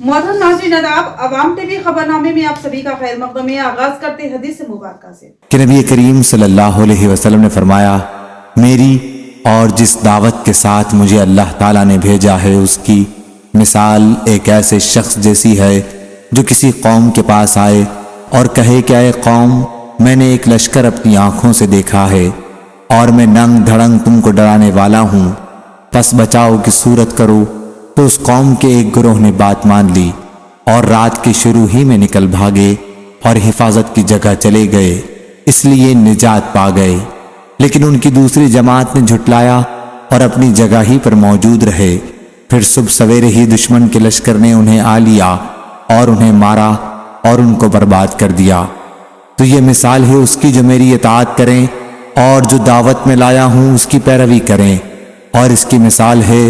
मोहतरम नाज़रीन आदाब, अवाम टीवी खबरनामे में आप सभी का खैर मक़दम है। आगाज करते हैं हदीस मुबारक से कि नबी करीम सल्लल्लाहु अलैहि वसल्लम ने फरमाया, मेरी और जिस दावत के साथ मुझे अल्लाह ताला ने भेजा है उसकी मिसाल एक ऐसे शख्स जैसी है जो किसी कौम के पास आए और कहे कि ऐ कौम, मैंने एक लश्कर अपनी आंखों से देखा है और मैं नंग धड़ंग तुमको डराने वाला हूँ, बस बचाओ की सूरत करो। तो उस कौम के एक गिरोह ने बात मान ली और रात के शुरू ही में निकल भागे और हिफाजत की जगह चले गए, इसलिए निजात पा गए। लेकिन उनकी दूसरी जमात ने झुटलाया और अपनी जगह ही पर मौजूद रहे। फिर सुबह सवेरे ही दुश्मन के लश्कर ने उन्हें आ लिया और उन्हें मारा और उनको बर्बाद कर दिया। तो ये मिसाल है उसकी जो मेरी इताअत करें और जो दावत में लाया हूँ उसकी पैरवी करें, और इसकी मिसाल है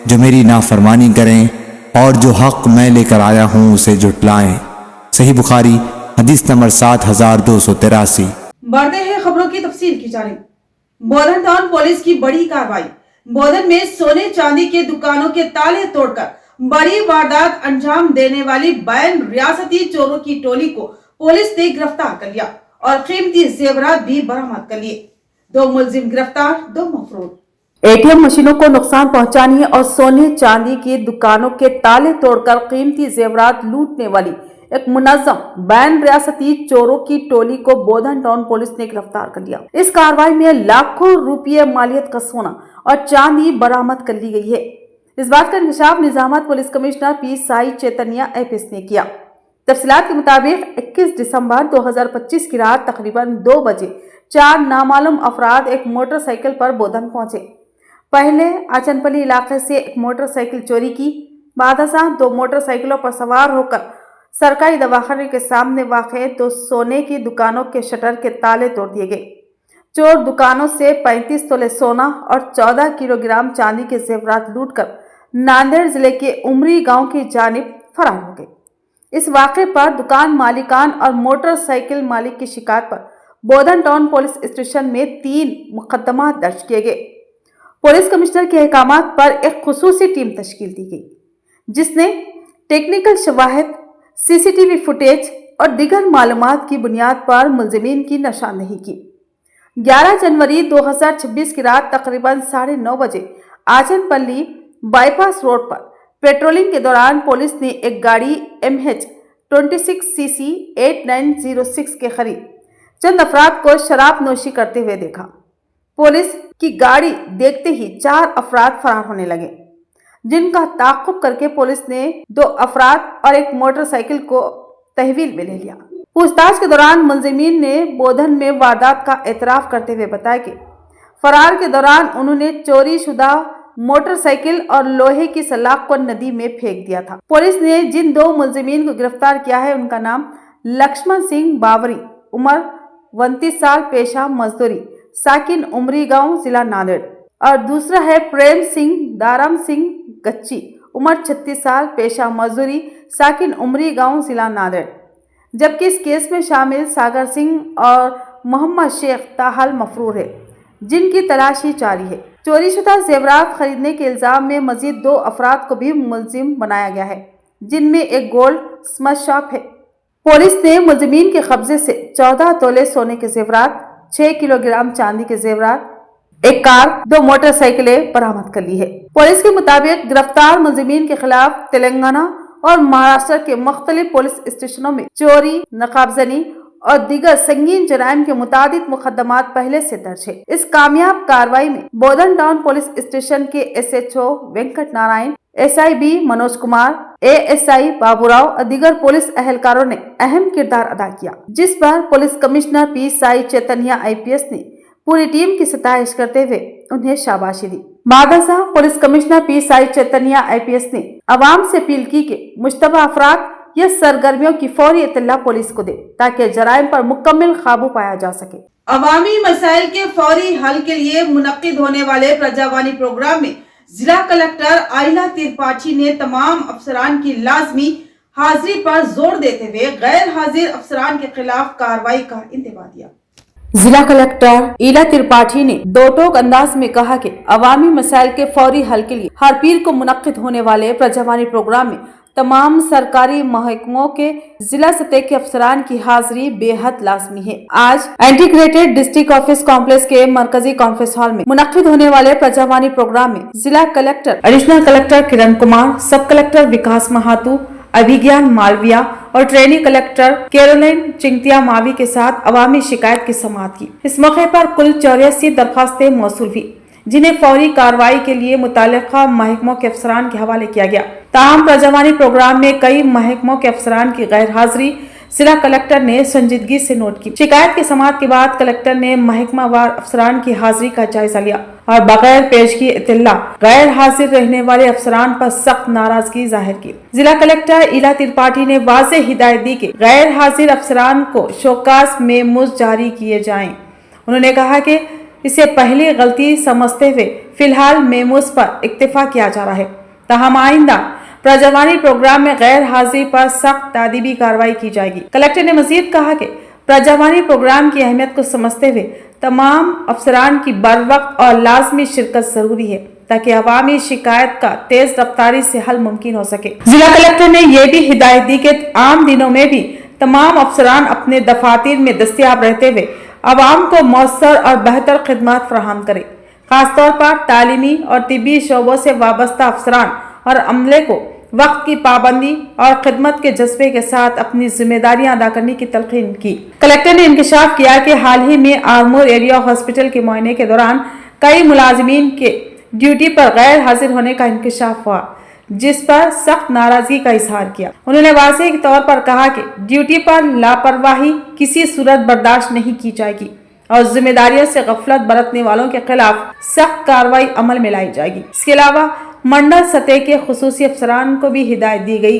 जो मेरी नाफरमानी करें और जो हक मैं लेकर आया हूँ उसे जुटलाएं। सही बुखारी हदीस नंबर 7283। बढ़ते हैं खबरों की तफसील की जानिब। बोधन टाउन पुलिस की बड़ी कार्रवाई। बोधन में सोने चांदी के दुकानों के ताले तोड़कर बड़ी वारदात अंजाम देने वाली बैन रियासती चोरों की टोली को पुलिस ने गिरफ्तार कर लिया और कीमती जेवरात भी बरामद कर लिए। 2 मुलजिम गिरफ्तार, 2 मफरूर। एटीएम मशीनों को नुकसान पहुंचाने और सोने चांदी की दुकानों के ताले तोड़कर कीमती जेवरात लूटने वाली एक मुनज़्ज़म बैन रियासती चोरों की टोली को बोधन टाउन पुलिस ने गिरफ्तार कर लिया। इस कार्रवाई में लाखों रुपये मालियत का सोना और चांदी बरामद कर ली गई है। इस बात का इंकशाफ निजामत police commissioner P Sai Chaitanya IPS ने किया। तफसीलात के मुताबिक 21 दिसंबर 2025 की रात तकरीबन 2 बजे 4 नामालूम अफराद एक मोटरसाइकिल पर बोधन पहुंचे। पहले आचनपल्ली इलाके से एक मोटरसाइकिल चोरी की। बादशाह 2 मोटरसाइकिलों पर सवार होकर सरकारी दवाखाने के सामने वाक़े 2 सोने की दुकानों के शटर के ताले तोड़ दिए गए। चोर दुकानों से 35 तोले सोना और 14 किलोग्राम चांदी के जेवरात लूटकर नांदेड़ जिले के उमरी गांव की जानिब फरार हो गए। इस वाक़े पर दुकान मालिकान और मोटरसाइकिल मालिक की शिकायत पर बोधन टाउन पुलिस स्टेशन में 3 मुकदमा दर्ज किए गए। पुलिस कमिश्नर के अहकामात पर एक खुसूसी टीम तश्कील दी गई, जिसने टेक्निकल शवाहिद, सीसीटीवी फुटेज और दीगर मालूमात की बुनियाद पर मुलजिमीन की निशानदेही की। 11 जनवरी 2026 की रात तकरीबन 9:30 बजे आचनपल्ली बाईपास रोड पर पेट्रोलिंग के दौरान पुलिस ने एक गाड़ी MH26CC 8906 के करीब चंद अफराद को शराब नोशी करते हुए देखा। पुलिस की गाड़ी देखते ही 4 अफराद फरार होने लगे, जिनका ताक़ुब करके पुलिस ने 2 अफराद और एक मोटरसाइकिल को तहवील में ले लिया। पूछताछ के दौरान मुलजिमीन ने बोधन में वारदात का एतराफ़ करते हुए बताया कि फरार के दौरान उन्होंने चोरी शुदा मोटरसाइकिल और लोहे की सलाख को नदी में फेंक दिया था। पुलिस ने जिन 2 मुलजिमीन को गिरफ्तार किया है उनका नाम लक्ष्मण सिंह बावरी, उम्र 29 साल, पेशा मजदूरी, साकिन उमरी गांव, जिला नांदेड़, और दूसरा है प्रेम सिंह दाराम सिंह गच्ची, उम्र 36 साल, पेशा मजदूरी, साकिन उमरी गांव, जिला नांदेड़। जबकि इस केस में शामिल सागर सिंह और मोहम्मद शेख ताहाल मफरूर है, जिनकी तलाशी जारी है। चोरीशुदा जेवरात खरीदने के इल्जाम में मजीद 2 अफराद को भी मुलजिम बनाया गया है, जिनमें एक गोल्ड स्मच शॉप है। पुलिस ने मुलजिमीन के कब्जे से 14 तोले सोने के जेवरात, 6 किलोग्राम चांदी के जेवरात, एक कार, 2 मोटरसाइकिलें बरामद कर ली है। पुलिस के मुताबिक गिरफ्तार मुलजिमीन के खिलाफ तेलंगाना और महाराष्ट्र के मुख्तलिफ पुलिस स्टेशनों में चोरी, नकाबजनी और दीगर संगीन जराइम के मुतादिद मुकदमात पहले से दर्ज है। इस कामयाब कार्रवाई में बोधन टाउन पुलिस स्टेशन के SHO Venkat Narayan, SIB Manoj Kumar, ASI Baburao और दीगर पुलिस एहलकारों ने अहम किरदार अदा किया, जिस पर police commissioner P Sai Chaitanya IPS ने पूरी टीम की सताइश करते हुए उन्हें शाबाशी दी। बादशाह police commissioner P Sai Chaitanya IPS ने अवाम से अपील की कि मुश्तबा अफराद या सरगर्मियों की फौरी इत्तला पुलिस को दे, ताकि जराइम पर मुकम्मल काबू पाया जा सके। अवामी मसाइल के फौरी हल के लिए मुनक्किद होने वाले प्रजावानी प्रोग्राम में जिला कलेक्टर आइला त्रिपाठी ने तमाम अफसरान की लाजमी हाजिरी पर जोर देते हुए गैर हाजिर अफसरान के खिलाफ कार्रवाई का इंतबाह दिया। जिला कलेक्टर ईला त्रिपाठी ने दो टोक अंदाज में कहा कि अवामी मसाइल के फौरी हल के लिए हर पीर को मुनक्किद होने वाले प्रजावानी प्रोग्राम में तमाम सरकारी महकमों के जिला सतह के अफसरान की हाजिरी बेहद लाजमी है। आज इंटीग्रेटेड डिस्ट्रिक्ट ऑफिस कॉम्प्लेक्स के मरकजी कॉन्फ्रेंस हॉल में मुनक्किद होने वाले प्रजावाणी प्रोग्राम में जिला collector, additional collector Kiran Kumar, sub collector Vikas Mahatu, Abhigyan Malviya और ट्रेनी कलेक्टर कैरोलिन चिंगतिया मावी के साथ अवामी शिकायत की समाअत की। इस मौके पर कुल 84 दरखास्तें मौसूल हुई, जिन्हें फौरी कार्रवाई के लिए मुताल्लिका महकमों के अफसरान के हवाले किया गया। ताहम प्रजावाणी प्रोग्राम में कई महकमों के अफसरान की गैर हाजिरी जिला कलेक्टर ने संजीदगी से नोट की। शिकायत की समाअत के बाद कलेक्टर ने महकमावार अफसरान की हाजिरी का जायजा लिया और बगैर पेशगी इत्तला गैर हाजिर रहने वाले अफसरान पर सख्त नाराजगी जाहिर की। जिला कलेक्टर इला त्रिपाठी ने वाज़ेह हिदायत दी कि गैर हाजिर अफसरान को शोकास मेमोज जारी किए जाएं। उन्होंने कहा कि इसे पहली गलती समझते हुए फिलहाल मेमोज पर इक्तिफा किया जा रहा है। ताहम आइंदा प्रजावाणी प्रोग्राम में गैर हाजिरी पर सख्त तादीबी कार्रवाई की जाएगी। कलेक्टर ने मजीद कहा कि प्रजावाणी प्रोग्राम की अहमियत को समझते हुए तमाम अफसरान की बरवक्त और लाजमी शिरकत जरूरी है ताकि अवामी शिकायत का तेज रफ्तारी से हल मुमकिन हो सके। जिला कलेक्टर ने यह भी हिदायत दी कि आम दिनों में भी तमाम अफसरान अपने दफातर में दस्तयाब रहते हुए अवाम को मौसर और बेहतर खिदमत फराहम करे। खासतौर पर तालीमी और तिब्बी शोबों से वाबस्ता अफसरान और अमले को वक्त की पाबंदी और खिदमत के जज्बे के साथ अपनी जिम्मेदारियां अदा करने की तलकीन की। कलेक्टर ने इंकशाफ किया कि हाल ही में आर्मूर एरिया हॉस्पिटल के मुआयने के दौरान कई मुलाजिमीन के ड्यूटी पर गैर हाजिर होने का इंकशाफ हुआ, जिस पर सख्त नाराजगी का इजहार किया। उन्होंने वाज़ेह के तौर पर कहा कि ड्यूटी पर लापरवाही किसी सूरत बर्दाश्त नहीं की जाएगी और जिम्मेदारियों से गफलत बरतने वालों के खिलाफ सख्त कार्रवाई अमल में लाई जाएगी। इसके अलावा मंडल सतह के खुसूसी अफसरान को भी हिदायत दी गई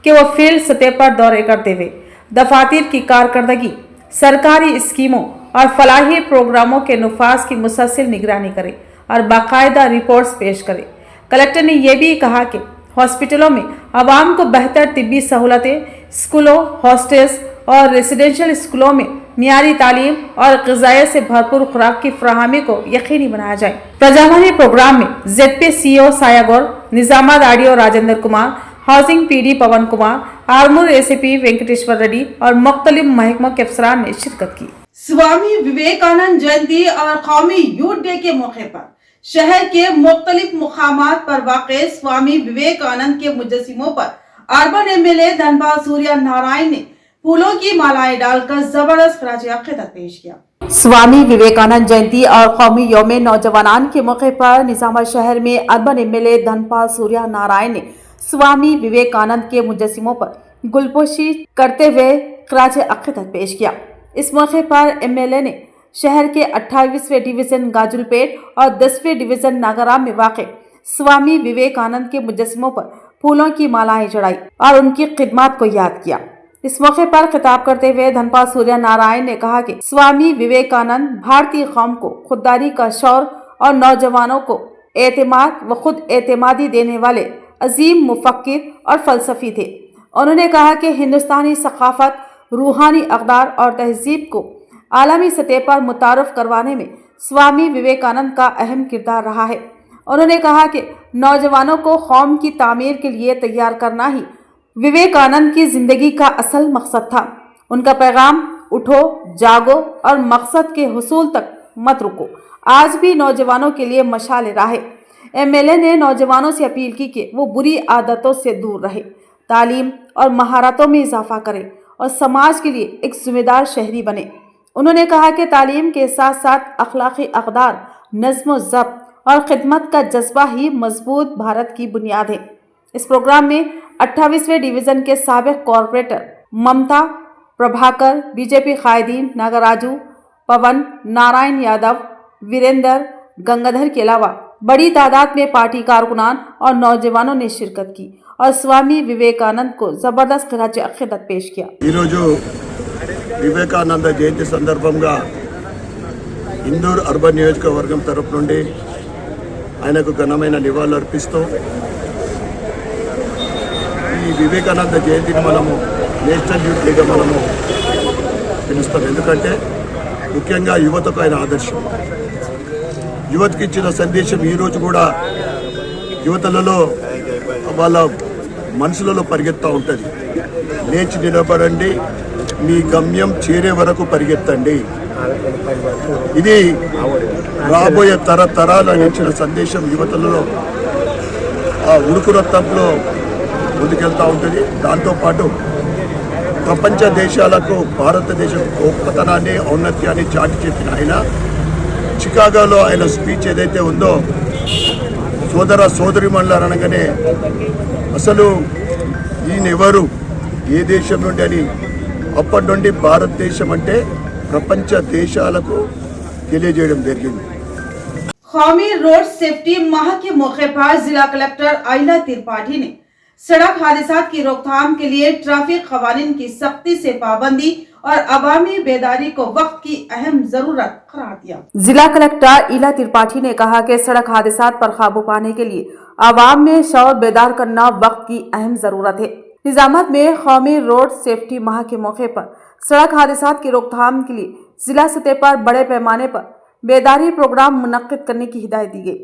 कि वो फील्ड सतह पर दौरे करते हुए दफातर की कारकर्दगी, सरकारी स्कीमों और फलाही प्रोग्रामों के नफाज की मुसलसल निगरानी करे और बाकायदा रिपोर्ट्स पेश करे। कलेक्टर ने यह भी कहा कि हॉस्पिटलों में आवाम को बेहतर तिब्बी सहूलतें, स्कूलों, हॉस्टल्स और रेसिडेंशियल स्कूलों में मियारी तालीम और ग़िज़ाए से भरपूर खुराक की फराहमी को यकीनी बनाया जाए। प्रजावाणी प्रोग्राम में ZP CO Sayagoud, Nizamabad RDO Rajendra Kumar, housing PD Pavan Kumar, Armoor ACP Venkateshwar Reddy और मुख्तलिफ महकमों के अफसरान ने शिरकत की। स्वामी विवेकानंद जयंती और कौमी यूथ डे के मौके पर शहर के मुख्तलिफ मुकामात पर वाक़े स्वामी विवेकानंद के मुजस्सिमों पर अर्बन MLA धनपाल सूर्या नारायण ने फूलों की मालाएं डालकर जबरदस्त खराज अक़ीदत पेश किया। स्वामी विवेकानंद जयंती और कौमी यौम नौजवान के मौके पर निजामाबाद शहर में अर्बन MLA धनपाल सूर्या नारायण ने स्वामी विवेकानंद के मुजस्सिमों पर गुलपोशी करते हुए खराज अक़ीदत पेश किया। इस मौके पर MLA ने शहर के 28वें डिवीजन गाजुलपेट और 10वें डिवीजन नागाराम में वाक़े स्वामी विवेकानंद के मुजस्सिमों पर फूलों की मालाएं चढ़ाई और उनकी खिदमत को याद किया। इस मौके पर खिताब करते हुए धनपाल सूर्या नारायण ने कहा कि स्वामी विवेकानंद भारतीय कौम को खुददारी का शौर और नौजवानों को एतमाद व खुद एतमादी देने वाले अजीम मुफक्किर और फलसफी थे। उन्होंने कहा कि हिंदुस्तानी सकाफत, रूहानी अक़दार और तहजीब को आलमी सतह पर मुतारफ़ करवाने में स्वामी विवेकानंद का अहम किरदार रहा है। उन्होंने कहा कि नौजवानों को कौम की तामीर के लिए तैयार करना ही विवेकानंद की जिंदगी का असल मकसद था। उनका पैगाम उठो, जागो और मकसद के हुसूल तक मत रुको आज भी नौजवानों के लिए मशाल राह है। MLA ने नौजवानों से अपील की कि वो बुरी आदतों से दूर रहे, तालीम और महारतों में इजाफा करें और समाज के लिए एक जिम्मेदार शहरी बने। उन्होंने कहा कि तालीम के साथ साथ अखलाकी अक़दार, नज़्म व ज़ब्त और खिदमत का जज्बा ही मजबूत भारत की बुनियाद है। इस प्रोग्राम में 28वें डिवीज़न के साबिक़ कॉरपोरेटर ममता, प्रभाकर, BJP कायदीन नागराजू, पवन, नारायण यादव, वीरेंद्र, गंगाधर के अलावा बड़ी तादाद में पार्टी कारकुनान और नौजवानों ने शिरकत की और स्वामी विवेकानंद को जबरदस्त खराज अक़ीदत पेश किया। వివేకానంద జయంతి సందర్భంగా ఇందూర్ అర్బన్ నియోజకవర్గం తరపు నుండి ఆయనకు ఘనమైన నివాళులు అర్పిస్తూ ఈ వివేకానంద జయంతిని మనము నేషనల్ యూత్ డేగా మనము పిలుస్తాం. ఎందుకంటే ముఖ్యంగా యువతకు ఆయన ఆదర్శం. యువతకి ఇచ్చిన సందేశం ఈరోజు కూడా యువతలలో వాళ్ళ మనసులలో పరిగెత్తా ఉంటుంది. లేచి నిలబడండి, మీ గమ్యం చేరే వరకు పరిగెత్తండి. ఇది రాబోయే తరాలకు ఇచ్చిన సందేశం యువతలలో ఆ ఉడుకు రక్తంలో ముందుకెళ్తూ ఉంటుంది. దాంతోపాటు ప్రపంచ దేశాలకు భారతదేశం గొప్పతనాన్ని ఔన్నత్యాన్ని చాటి చెప్పిన ఆయన చికాగోలో ఆయన స్పీచ్ ఏదైతే ఉందో సోదర సోదరిమణులు అనగానే అసలు ఈయన ఎవరు, ఏ దేశం నుండి అని అప్పటి నుండి భారతదేశం అంటే ప్రపంచ దేశాలకు తెలియజేయడం జరిగింది. कौमी रोड सेफ्टी माह के मौके पर जिला कलेक्टर आइला त्रिपाठी ने सड़क हादसात की रोकथाम के लिए ट्रैफिक कवानीन की सख्ती से पाबंदी और अवामी बेदारी को वक्त की अहम जरूरत करार दिया। जिला कलेक्टर इला त्रिपाठी ने कहा कि सड़क हादसात पर काबू पाने के लिए आवाम में शौर बेदार करना वक्त की अहम जरूरत है। निजामत में कौमी रोड सेफ्टी माह के मौके पर सड़क हादसात की रोकथाम के लिए जिला सतह पर बड़े पैमाने पर बेदारी प्रोग्राम मुनक्किद करने की हिदायत दी गई।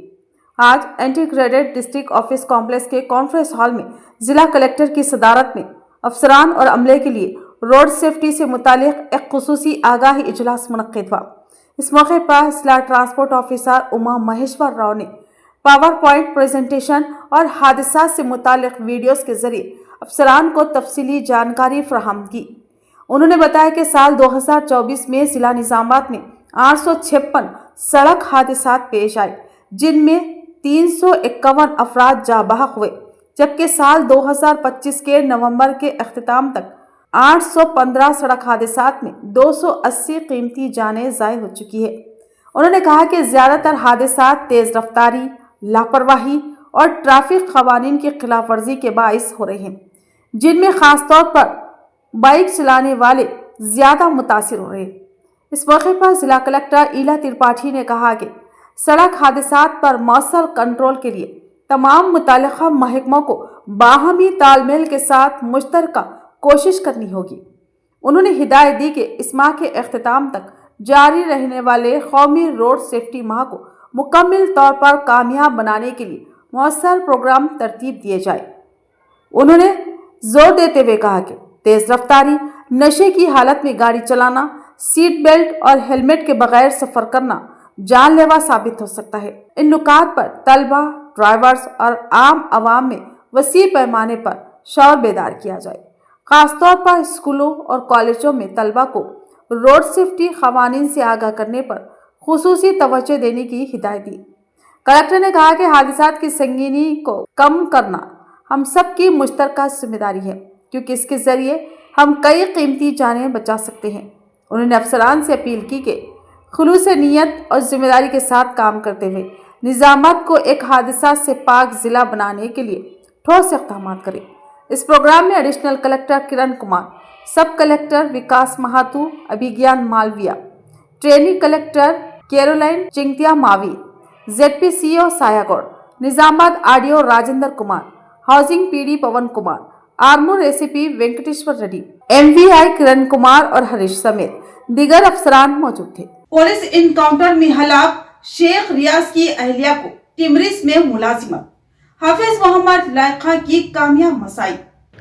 आज इंटीग्रेटेड डिस्ट्रिक्ट ऑफिस कॉम्प्लेक्स के कॉन्फ्रेंस हॉल में जिला कलेक्टर की सदारत में अफसरान और अमले के लिए रोड सेफ्टी से मुतालिक एक खुसूसी आगाही इजलास मुनक्किद हुआ। इस मौके पर जिला ट्रांसपोर्ट ऑफिसर उमा महेश्वर राव ने पावर पॉइंट प्रेजेंटेशन और हादसा से मुतालिक वीडियोस के जरिए अफसरान को तफसीली जानकारी फराहम की। उन्होंने बताया कि साल 2024 में जिला निजामाबाद में 856 सड़क हादसात पेश आए, जिनमें 351 अफराद जाँ बहक हुए, जबकि साल 2025 के नवंबर के अख्तिताम तक 815 सड़क हादसात में 280 कीमती जानें ज़ाय हो चुकी है। उन्होंने कहा कि ज़्यादातर हादसात तेज़ रफ्तारी, लापरवाही और ट्रैफिक कवानीन की खिलाफ वर्जी के बाइस हो रहे हैं, जिनमें ख़ासतौर पर बाइक चलाने वाले ज़्यादा मुतासिर हो रहे हैं। इस मौके पर जिला कलेक्टर इला त्रिपाठी ने कहा कि सड़क हादसात पर मौसर कंट्रोल के लिए तमाम मुताल्लिक़ा महकमों को बाहमी तालमेल के साथ मुश्तरका कोशिश करनी होगी। उन्होंने हिदायत दी कि इस माह के अख्तिताम तक जारी रहने वाले कौमी रोड सेफ्टी माह को मुकम्मल तौर पर कामयाब बनाने के लिए मौसर प्रोग्राम तरतीब दिए जाए। उन्होंने जोर देते हुए कहा कि तेज़ रफ्तारी, नशे की हालत में गाड़ी चलाना, सीट बेल्ट और हेलमेट के बगैर सफ़र करना जानलेवा साबित हो सकता है। इन नुकात पर तलबा, ड्राइवर्स और आम आवाम में वसी पैमाने पर शौर बेदार किया जाए। खासतौर पर स्कूलों और कॉलेजों में तलबा को रोड सेफ्टी कवानीन से आगाह करने पर खुसूसी तवज्जो देने की हिदायत दी। कलेक्टर ने कहा कि हादसात की संगीनी को कम करना हम सब की मुश्तरका जिम्मेदारी है, क्योंकि इसके ज़रिए हम कई कीमती जानें बचा सकते हैं। उन्होंने अफसरान से अपील की कि खुलूस नीयत और जिम्मेदारी के साथ काम करते हुए निजामत को एक हादसा से पाक ज़िला बनाने के लिए ठोस इक़दाम करें। इस प्रोग्राम में additional collector Kiran Kumar, sub collector Vikas Mahatu Abhigyan Malviya, trainee collector Caroline Chingtiya Mawi, ZPCO Sayagoud, Nizamabad RDO Rajendra Kumar, housing PD Pavan Kumar, Armoor ACP Venkateshwar Reddy, MVI Kiran Kumar और हरीश समेत दीगर अफसरान मौजूद थे। पुलिस इनकाउंटर में हलाक शेख रियाज की अहलिया को टिमरिस में मुलाजिमत, हाफिज मोहम्मद लायका की कामयाब मसाई।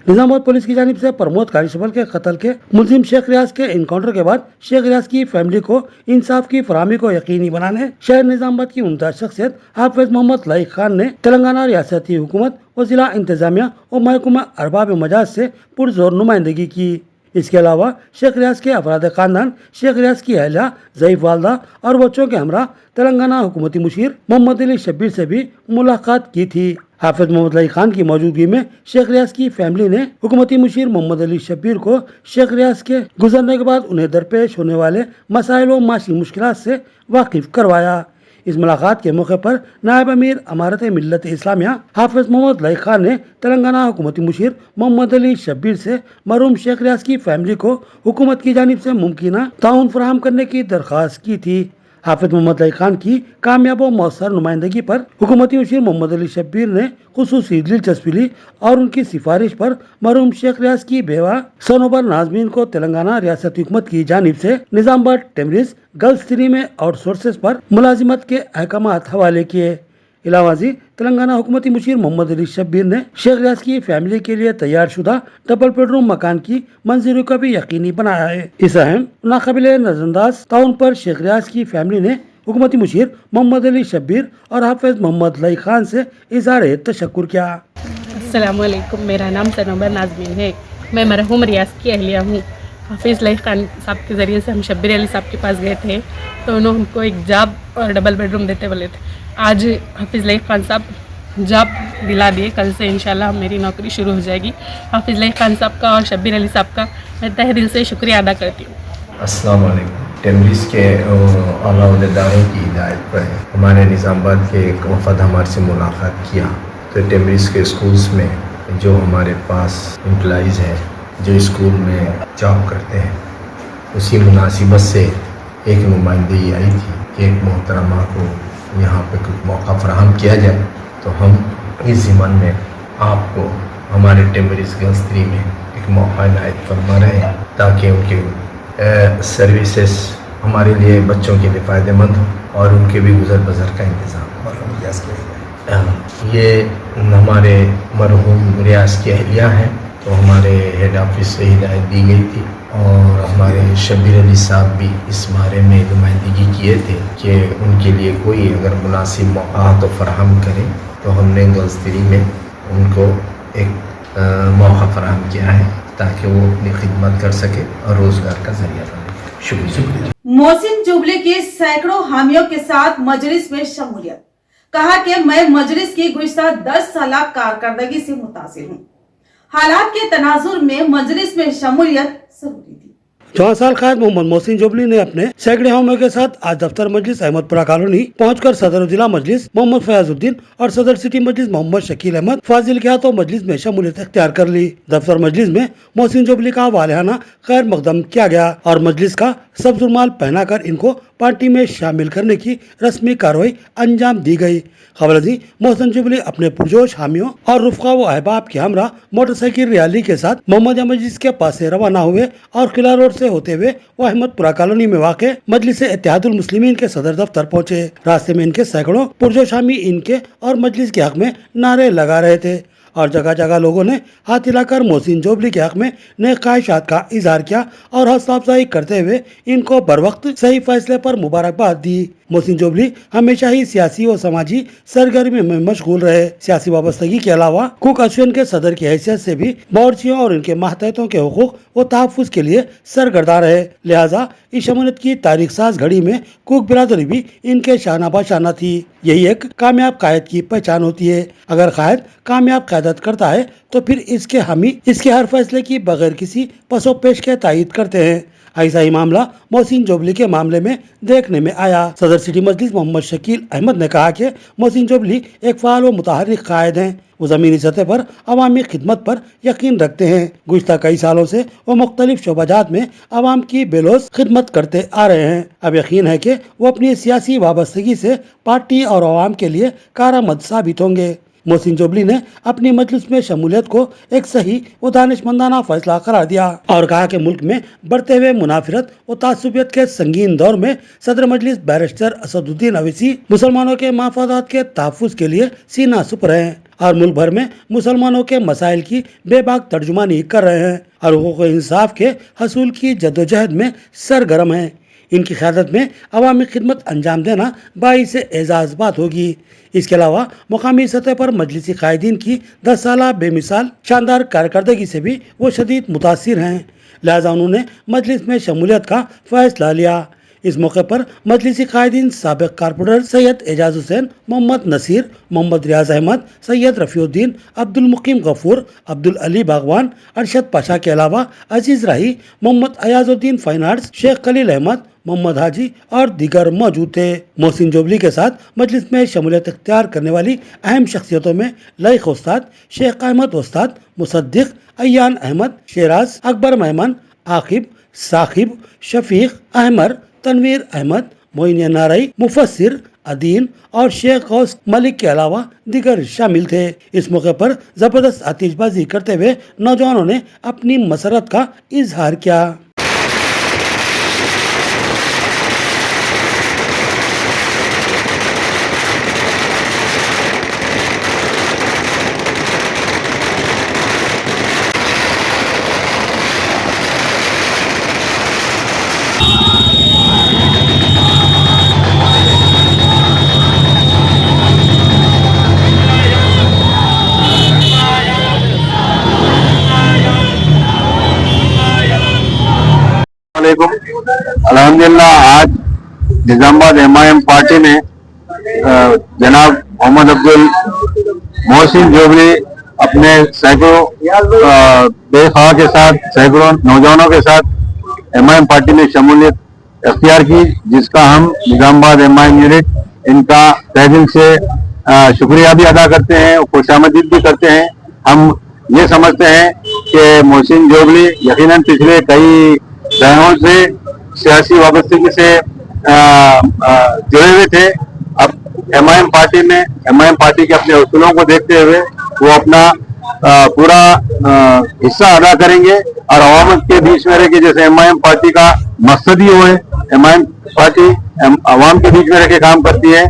निजामाबाद पुलिस की जानिब से प्रमोद कांस्टेबल के कत्ल के मुलजिम शेख रियाज के इनकाउंटर के बाद शेख रियाज की फैमिली को इंसाफ की फराहमी को यकीनी बनाने शहर निजामाबाद की उम्दा शख्सियत हाफिज मोहम्मद लाइक खान ने तेलंगाना रियासती हुकूमत और जिला इंतजामिया और महकमा अरबाब मजाज से पुरजोर नुमाइंदगी की। इसके अलावा शेख रियाज के अफराद खानदान, शेख रियाज की अहलिया, ज़ईफ वालदा और बच्चों के हमरा तेलंगाना हुकूमती मुशीर मोहम्मद अली शब्बीर से भी मुलाकात की थी। हाफिज मोहम्मद लाइक खान की मौजूदगी में शेख रियाज की फैमिली ने हुकूमती मुशीर मोहम्मद अली शब्बीर को शेख रियाज के गुजरने के बाद उन्हें दरपेश होने वाले मसाइल व माशी मुश्किलात से वाकिफ करवाया। इस मुलाकात के मौके पर नायब अमीर अमारत मिल्लत इस्लामिया हाफिज मोहम्मद लाइक खान ने तेलंगाना हुकूमती मुशीर मोहम्मद अली शब्बीर से मरहूम शेख रियाज की फैमिली को हुकूमत की जानिब से मुमकिना ताउन फराहम करने की दरख्वास्त की थी। हाफिज मोहम्मद लाइक खान की कामयाब व मौसर नुमाइंदगी पर हुकूमती मुशीर मोहम्मद अली शब्बीर ने खुसूसी दिलचस्पी ली और उनकी सिफारिश पर मरहूम शेख रियाज की बेवा सनोबर नाजमीन को तेलंगाना रियासती हुकूमत की जानिब से निजामाबाद टेमरिस गर्ल्स 3 में आउटसोर्सेस पर मुलाजिमत के अहकामात हवाले किए। इलावाजी तेलंगाना हुकूमती मुशीर मोहम्मद अली शब्बीर ने शेख रियाज की फैमिली के लिए तैयार शुदा डबल बेडरूम मकान की मंजूरी को भी यकीनी बनाया है। इस अहम नाकाबिल नजरअंदाज ताउन पर शेख रियाज की फैमिली ने हुकूमती मुशीर मोहम्मद अली शब्बीर और हाफिज मोहम्मद लई खान से इज़हार तशक्कुर किया। अस्सलामुअलैकुम, मेरा नाम सनोबर नाज़मीन है। मैं मरहूम रियाज की अहलिया हूँ। हाफिज़ लई खान साहब के ज़रिए से हम शब्बीर अली साहब के पास गए थे तो उन्होंने हमको एक जॉब और डबल बेडरूम देते बोले थे। आज हाफिज़ लई खान साहब जॉब दिला दिए। कल से इंशाल्लाह मेरी नौकरी शुरू हो जाएगी। हाफिज़ लई खान साहब का और शब्बीर अली साहब का मैं तहे दिल से शुक्रिया अदा करती हूँ। अस्सलाम वालेकुम। टेम्बरिस के आला अहदेदारों की हिदायत पर हमारे निज़ामाबाद के एक वफद हमारे से मुलाकात किया तो टेम्बरिस के स्कूल्स में जो हमारे पास एम्प्लॉइज़ हैं जो स्कूल में जॉब करते हैं उसी मुनासिबत से एक नुमाइंदगी आई थी कि एक मोहतरमा को यहाँ पे कुछ मौका फराहम किया जाए तो हम इस ज़िम्मन में आपको हमारे टेम्बरिस गर्ल्स 3 में एक मौका इनायत फरमा रहे हैं ताकि उनके सर्विसेज हमारे लिए बच्चों के लिए फ़ायदेमंद हो और उनके भी गुजर बसर का इंतज़ाम और ये हमारे मरहूम रियाज की अहलिया हैं तो हमारे हेड ऑफिस से हिदायत दी गई थी और हमारे शब्बीर अली साहब भी इस बारे में नुमाइंदगी किए थे कि उनके लिए कोई अगर मुनासिब मौका तो फराहम करें तो हमने गर्ल्स 3 में उनको एक मौका फराहम किया है ताकि वो अपनी खिदमत कर सके और रोजगार का जरिया बने। शुक्रिया। मोहसिन जुबली के सैकड़ों हामियों के साथ मजलिस में शमूलियत। कहा कि मैं मजलिस की गुज़श्ता 10 साल कारकर्दगी से मुतासिर हूँ। हालात के तनाजुर में मजलिस में शमूलियत जरूरी थी। 4 साल कैद मोहम्मद मोहसिन जुबली ने अपने सैकड़े हामियों के साथ आज दफ्तर मजलिस अहमदपुरा कॉलोनी पहुंचकर सदर जिला मजलिस मोहम्मद फयाजुद्दीन और सदर सिटी मजलिस मोहम्मद शकील अहमद फाजिल के हाथों मजलिस में शमूलियत इख्तियार कर ली। दफ्तर मजलिस में मोहसिन जुबली का वालिहाना खैर मकदम किया गया और मजलिस का सब्ज़ रुमाल पहनाकर इनको पार्टी में शामिल करने की रस्मी कार्रवाई अंजाम दी गई। खबर थी मोहसिन जुबली अपने पुरजोश हामियों और रुफ़क़ा व अहबाब के हमरा मोटरसाइकिल रैली के साथ मोहम्मदिया मस्जिद के पास से रवाना हुए और किला रोड से होते हुए वो अहमदपुरा कॉलोनी में वाक़ मजलिस इत्तेहादुल मुस्लिमीन के सदर दफ्तर पहुंचे। रास्ते में इनके सैकड़ों पुरजोश हामी इनके और मजलिस के हक में नारे लगा रहे थे और जगह जगह लोगों ने हाथ हिलाकर मोहसिन जुबली के हक में नेक ख्वाहिशात का इजहार किया और हौसला अफजाई करते हुए इनको बर वक्त सही फैसले पर मुबारकबाद दी। मोहसिन जुबली हमेशा ही सियासी व समाजी सरगर्मी में मशगूल रहे। सियासी वाबस्तगी के अलावा कुक एसोसिएशन के सदर की हैसियत से भी बावर्चियों और इनके मातहतों के हुकूक व तहफ़्फ़ुज़ के लिए सरगर्दा रहे। लिहाजा इस शमूलियत की तारीख साज घड़ी में कुक बिरादरी भी इनके शाना बाशाना थी। यही एक कामयाब कायद की पहचान होती है। अगर कायद कामयाब क़यादत करता है तो फिर इसके हामी इसके हर फैसले की बगैर किसी पसोपेश के तायीद करते हैं। ऐसा ही मामला मोहसिन जुबली के मामले में देखने में आया। सदर सिटी मजलिस मोहम्मद शकील अहमद ने कहा कि मोहसिन जुबली एक फ़ाल व मुतहर्रिक कायद हैं। वो ज़मीनी सतह पर अवामी खिदमत पर यकीन रखते हैं। गुज़श्ता कई सालों से वो मुख्तलिफ शोबाजात में अवाम की बेलोस खिदमत करते आ रहे हैं। अब यकीन है कि वो अपनी सियासी वाबस्तगी से पार्टी और अवाम के लिए कारआमद साबित होंगे। मोहसिन जुबली ने अपनी मजलिस में शमूलियत को एक सही व दानिशमंदाना फैसला करार दिया और कहा कि मुल्क में बढ़ते हुए मुनाफिरत व तासुबियत के संगीन दौर में सदर मजलिस बैरिस्टर असदुद्दीन अवैसी मुसलमानों के मफादात के तहफ़्फ़ुज़ के लिए सीना सुपर हैं और मुल्क भर में मुसलमानों के मसाइल की बेबाक तर्जुमानी कर रहे हैं और हुकूक़ इंसाफ के हसूल की जद्दोजहद में सरगर्म हैं। इनकी क़यादत में अवामी खिदमत अंजाम देना बाइस एजाज़ बात होगी। इसके अलावा मुकामी सतह पर मजलिसी कायदीन की 10 साल बेमिसाल शानदार कारकर्दगी से भी वो शदीद मुतासिर हैं। लिहाजा उन्होंने मजलिस में शमूलियत का फैसला लिया। इस मौके पर मजलिसी कायदीन साबिक कारपोरेटर सैयद एजाज हुसैन, मोहम्मद नसीर, मोहम्मद रियाज अहमद, सैयद रफ़ीउद्दीन, अब्दुल मुकीम गफूर, अब्दुल अली बागवान, अरशद पाशा के अलावा अजीज राही, मोहम्मद अयाजुद्दीन फाइन आर्ट्स, शेख खलील अहमद, मोहम्मद हाजी और दीगर मौजूद थे। मोहसिन जुबली के साथ मजलिस में शमूलियत इख्तियार करने वाली अहम शख्सियतों में लईक उस्ताद, शेख अहमद उस्ताद, मुसद्दिक, अय्यान अहमद, शेराज, अकबर मेहमान, आकिब, साकिब, शफीक, अहमर, तनवीर अहमद, मोइन नारई, मुफस्सिर, अदीन और शेख गौस मलिक के अलावा दीगर शामिल थे। इस मौके पर जबरदस्त आतिशबाजी करते हुए नौजवानों ने अपनी मसरत का इजहार किया। वालेकुम। अल्हम्दुलिल्लाह आज निजामाबाद MIM पार्टी ने जनाब मोहम्मद अब्दुल मोहसिन जोबली अपने सैकड़ों बेखा के साथ सैकड़ों नौजवानों के साथ MIM पार्टी में शमूलियत अख्तियार की, जिसका हम निजामाबाद MIM यूनिट इनका तहे दिल से शुक्रिया भी अदा करते हैं और खुशामदीद भी करते हैं। हम ये समझते हैं कि मोहसिन जोबली यकीनन पिछले कई दहाकों से सियासी वाबस्तगी से जुड़े हुए थे। अब MIM पार्टी के अपने उसूलों को देखते हुए वो अपना पूरा हिस्सा अदा करेंगे और अवाम के बीच में रह के, जैसे MIM पार्टी का मकसद ही वो है, MIM पार्टी अवाम के बीच में रह के काम करती है।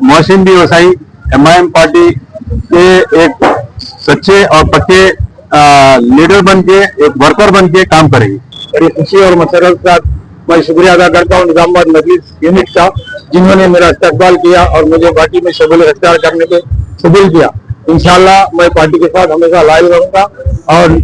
मोहसिन भी वैसा ही MIM पार्टी के एक सच्चे और पक्के लीडर बन के, एक वर्कर बन के काम करेंगे। बड़ी खुशी और मसरत के साथ मैं शुक्रिया अदा करता हूँ निजामाबाद मजलिस यूनिट का, जिन्होंने मेरा इस्तकबाल किया और मुझे पार्टी में शमूलियत अख्तियार करने के कबूल किया। इंशाअल्लाह मैं पार्टी के साथ हमेशा लाइव रहूंगा और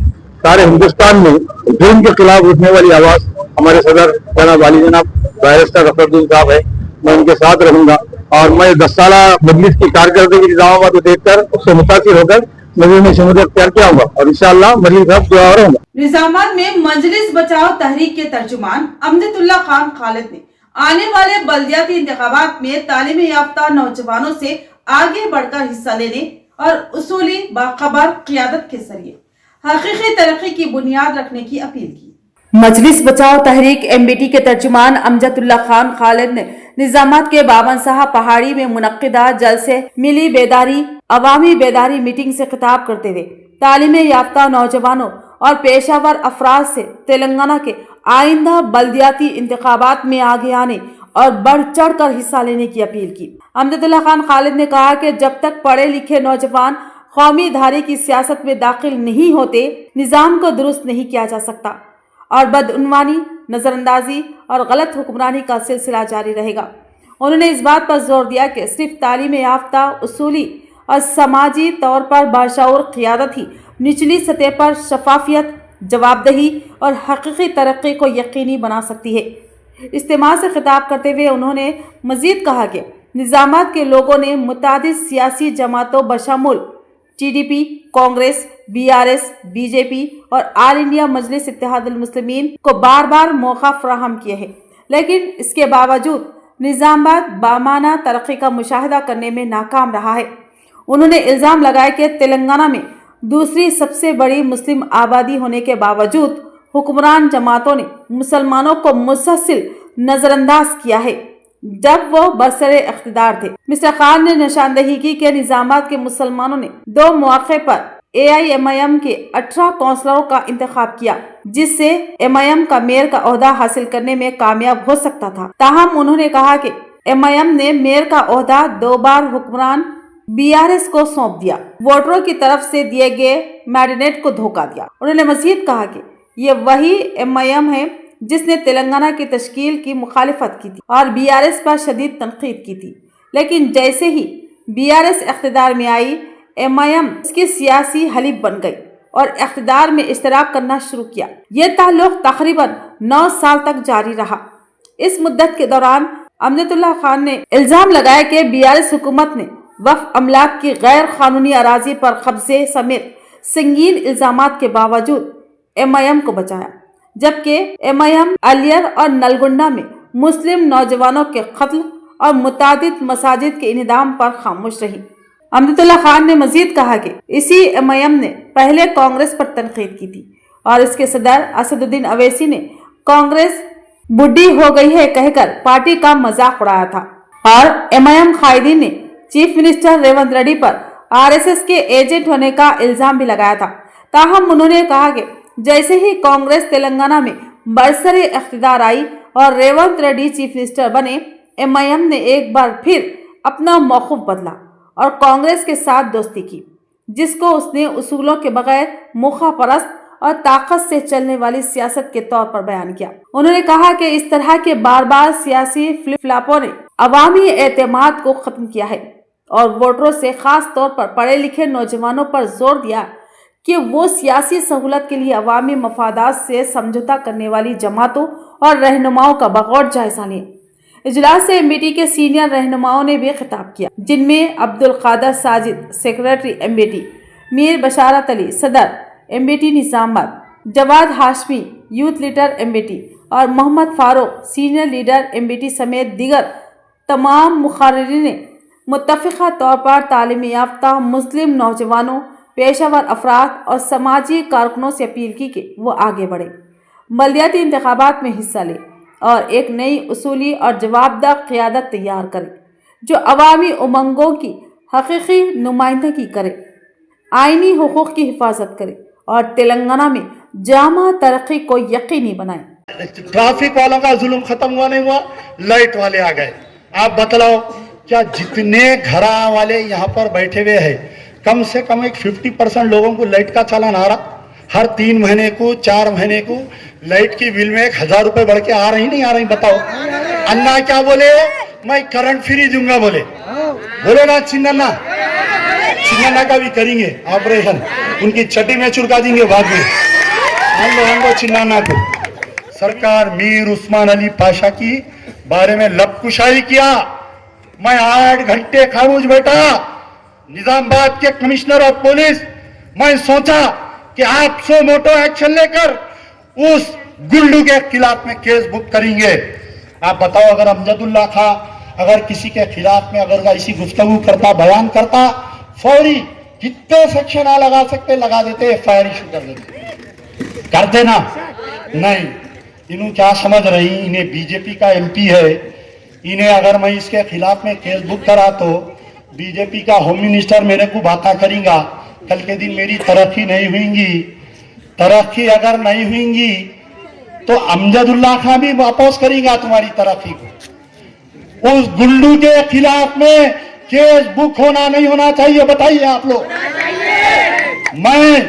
सारे हिंदुस्तान में जुर्म के खिलाफ उठने वाली आवाज हमारे सदर जनाब वाली जनाब बैरिस्टर अफरुद्दीन साहब है, मैं उनके साथ रहूंगा और मैं 10 साल मजलिस की कारकर्दगी निजामाबाद को देखकर उससे मुतासिर होकर मजलिस में शमूलियत अख्तियार किया होगा और इंशाअल्लाह मजलिस साहब दुआ रहूंगा। निजामाबाद में मजलिस बचाओ तहरीक के तर्जुमान अमजदुल्ला खान खालिद ने आने वाले बल्दियाती इंतखाबात में तालीम याफ्ता नौजवानों से आगे बढ़कर हिस्सा लेने और उसूली बाखबर क़ियादत के जरिए हकीकी तरक्की की बुनियाद रखने की अपील की। मजलिस बचाओ तहरीक MBT के तर्जुमान अमजदुल्ला खान खालिद ने निजामाबाद के बावन साहब पहाड़ी में मुनक्किदा जलसे मिली बेदारी अवामी बेदारी मीटिंग से खिताब करते हुए तालीम याफ्ता नौजवानों और पेशावर अफराद से तेलंगाना के आइंदा बल्दियाती इंतखाबात में आगे आने और बढ़ चढ़ कर हिस्सा लेने की अपील की। अमजदुल्ला खान खालिद ने कहा कि जब तक पढ़े लिखे नौजवान कौमी धारे की सियासत में दाखिल नहीं होते, निजाम को दुरुस्त नहीं किया जा सकता और बदउनवानी, नजरअंदाजी और गलत हुक्मरानी का सिलसिला जारी रहेगा। उन्होंने इस बात पर जोर दिया कि सिर्फ तालीम याफ्ता, उसूली और समाजी तौर पर बाशऊर क़ियादत ही निचली सतह पर शफाफियत, जवाबदेही और हकीकी तरक्की को यकीनी बना सकती है। इज्तिमा से खिताब करते हुए उन्होंने मजीद कहा कि निजामाबाद के लोगों ने मुतादिद सियासी जमातों बशमुल TDP, कांग्रेस, BRS, BJP और ऑल इंडिया मजलिस इत्तेहादुल मुस्लिमीन को बार बार मौका फराहम किए हैं, लेकिन इसके बावजूद निजामाबाद बामाना तरक्की का मुशाहिदा करने में नाकाम रहा है। उन्होंने इल्ज़ाम लगाया कि तेलंगाना में दूसरी सबसे बड़ी मुस्लिम आबादी होने के बावजूद हुक्मरान जमातों ने मुसलमानों को मुसलसल नजरअंदाज किया है जब वो बरसरे इख्तिदार थे। मिस्टर खान ने निशानदही की कि निजामाबाद के मुसलमानों ने 2 मौके पर AIMIM के 18 काउंसलरों का इंतखाब किया, जिससे MIM का मेयर का ओहदा हासिल करने में कामयाब हो सकता था। ताहम उन्होंने कहा कि MIM ने मेयर का ओहदा 2 बार हुक्मरान BRS को सौंप दिया, वोटरों की तरफ से दिए गए मैंडेट को धोखा दिया। उन्होंने मजीद कहा कि ये वही MIM है जिसने तेलंगाना की तश्कील की मुखालिफत की थी और BRS पर शदीद तनकीद की थी, लेकिन जैसे ही BRS इख्तिदार में आई, MIM इसकी सियासी हलीफ बन गई और इख्तिदार में इश्तराक करना शुरू किया। ये ताल्लुक तकरीबन 9 साल तक जारी रहा। इस मुद्दत के दौरान अमजदुल्ला खान ने इल्ज़ाम लगाया कि BRS हुकूमत ने वक्फ अमलाक की गैर कानूनी अराजी पर कब्जे समेत संगीन इल्ज़ामात के बावजूद MIM को बचाया, जबकि MIM अलियर और नलगुंडा में मुस्लिम नौजवानों के कत्ल और मुतादिद मसाजिद के इन्हिदाम पर खामोश रही। अमजदुल्ला खान ने मजीद कहा कि इसी MIM ने पहले कांग्रेस पर तनकीद की थी और इसके सदर असदुद्दीन अवैसी ने कांग्रेस बुढ़ी हो गई है कहकर पार्टी का मजाक उड़ाया था और MIM कायदीन ने चीफ मिनिस्टर रेवंत रेड्डी पर RSS के एजेंट होने का इल्जाम भी लगाया था। ताहम उन्होंने कहा कि जैसे ही कांग्रेस तेलंगाना में बरसरे इख्तिदार आई और रेवंत रेड्डी चीफ मिनिस्टर बने, MIM ने एक बार फिर अपना मौक़िफ़ बदला और कांग्रेस के साथ दोस्ती की, जिसको उसने उसूलों के बगैर मुखापरस्त और ताकत से चलने वाली सियासत के तौर पर बयान किया। उन्होंने कहा कि इस तरह के बार बार सियासी फ्लिप फ्लॉपों ने अवामी एतमाद को खत्म किया है और वोटरों से खास तौर पर पढ़े लिखे नौजवानों पर जोर दिया کہ وہ سیاسی سہولت کے لیے عوامی مفادات سے سمجھوتا کرنے والی جماعتوں اور رہنماؤں کا بغور جائزہ لیں۔ اجلاس سے MBT کے سینئر رہنماؤں نے بھی خطاب کیا، جن میں عبدالقادر ساجد سیکریٹری MBT، میر بشارت علی صدر MBT نظام آباد، جواد ہاشمی یوتھ لیڈر MBT اور محمد فاروق سینئر لیڈر MBT سمیت دیگر تمام مقررین نے متفقہ طور پر تعلیم یافتہ مسلم نوجوانوں، پیشہ ور افراد اور سماجی کارکنوں سے اپیل کی کہ وہ آگے بڑھیں، بلدیاتی انتخابات میں حصہ لیں اور ایک نئی اصولی اور جوابدہ قیادت تیار کریں جو عوامی امنگوں کی حقیقی نمائندگی کرے، آئینی حقوق کی حفاظت کرے اور تلنگانہ میں جامع ترقی کو یقینی بنائے۔ ٹریفک والوں کا ظلم ختم ہوا نہیں ہوا، لائٹ والے آ گئے۔ آپ بتلاؤ کیا جتنے گھراں والے یہاں پر بیٹھے ہوئے ہیں کم سے کم ایک 50% لوگوں کو لائٹ کا چالان آ رہا؟ ہر 3 مہینے کو 4 مہینے کو لائٹ کی بل میں 1000 روپے بڑھ کے آ رہی نہیں آ رہی؟ بتاؤ انا کیا بولے؟ میں کرنٹ فری دوں گا بولے نا چننا کا بھی کریں گے آپریشن، ان کی چٹی میں چرکا دیں گے بعد میں ہم لوگوں کو چننا کو۔ سرکار میر عثمان علی پاشا کی بارے میں لب کشائی کیا، میں 8 گھنٹے خاموش بیٹھا، نظام آباد کے کمشنر آف پولیس، میں سوچا کہ آپ سو موٹو ایکشن لے کر اس گلڈو کے خلاف میں کیس بک کریں گے۔ آپ بتاؤ اگر امجد اللہ خان اگر کسی کے خلاف میں اگر ایسی گفتگو کرتا، بیان کرتا، فوری جتنے سیکشن لگا سکتے لگا دیتے، FIR ایشو کر دیتے، کرتے نا؟ نہیں، انہوں کیا سمجھ رہی؟ انہیں BJP کا MP ہے، انہیں اگر میں اس کے خلاف میں کیس بک کرا تو BJP کا ہوم منسٹر میرے کو باتیں کریں گا، کل کے دن میری ترقی نہیں ہوئیں گی، ترقی اگر نہیں ہوئیں گی تو امجد اللہ خان بھی واپس کریں گا تمہاری ترقی کو۔ اس گلڈو کے خلاف میں کیس بک ہونا نہیں ہونا چاہیے، بتائیے آپ لوگ۔ میں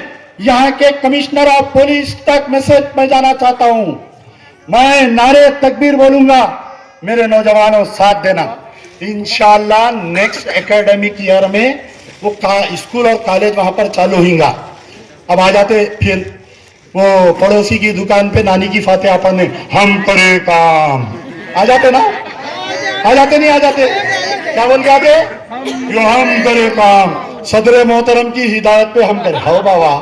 یہاں کے کمشنر آف پولیس تک میسج میں جانا چاہتا ہوں، میں نعرے تکبیر بولوں گا، میرے نوجوانوں ساتھ دینا۔ انشاءاللہ نیکسٹ اکیڈمک ایئر میں وہ اسکول اور کالج وہاں پر چالو ہوئیں گا۔ اب آ جاتے پھر وہ پڑوسی کی دکان پہ نانی کی فاتحہ پڑھنے، ہم کرے کام، آ جاتے نا؟ آ جاتے نہیں آ جاتے؟ کیا بول کے آتے؟ ہم کرے کام، صدر محترم کی ہدایت پہ ہم کرے۔ ہو بابا،